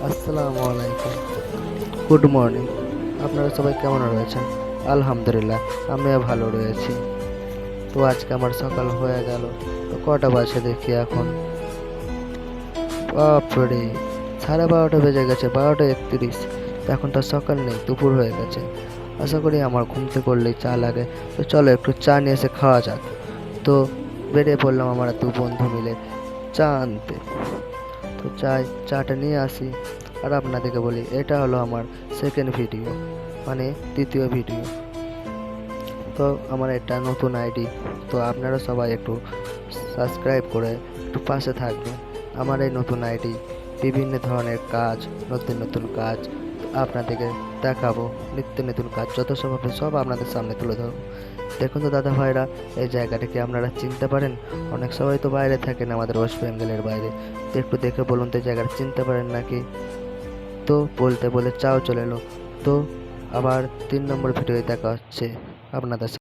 আসসালামু আলাইকুম, good morning. আপনারা সবাই কেমন রয়েছেন? আলহামদুলিল্লাহ, আমিও ভালো রয়েছি। তো আজকে আমার সকাল হয়ে গেল। তো কটা বাজে দেখি এখন? বাপরে, 12:30 বেজে গেছে, 12:31। তো এখন তো সকাল নেই, দুপুর হয়ে গেছে। আশা করি আমার ঘুমতে করলেই চা লাগে। তো চলো একটু চা নিয়ে এসে খাওয়া যাক। তো বেরিয়ে পড়লাম আমরা দু বন্ধু মিলে চা আনতে। তো চাটা নিয়ে আসি। আর আপনাদেরকে বলি, এটা হলো আমার সেকেন্ড ভিডিও, মানে দ্বিতীয় ভিডিও। তো আমার এটা নতুন আইডি। তো আপনারা সবাই একটু সাবস্ক্রাইব করে একটু পাশে থাকবেন। আমার এই নতুন আইডি বিভিন্ন ধরনের কাজ, নতুন নতুন কাজ আপনাদেরকে দেখাবো। নিত্য নতুন কাজ যত সব হবে সব আপনাদের সামনে তুলে ধরবো। দেখুন তো দাদা ভাইরা, এই জায়গাটাকে আপনারা চিনতে পারেন? অনেক সবাই তো বাইরে থাকেন, আমাদের ওয়েস্ট বেঙ্গলের বাইরে। তো একটু দেখে বলুন তো এই জায়গাটা চিনতে পারেন নাকি? তো বলতে বলে চাও চলে এলো। তো আবার 3 নম্বর ভিডিওতে দেখা হচ্ছে আপনাদের সাথে।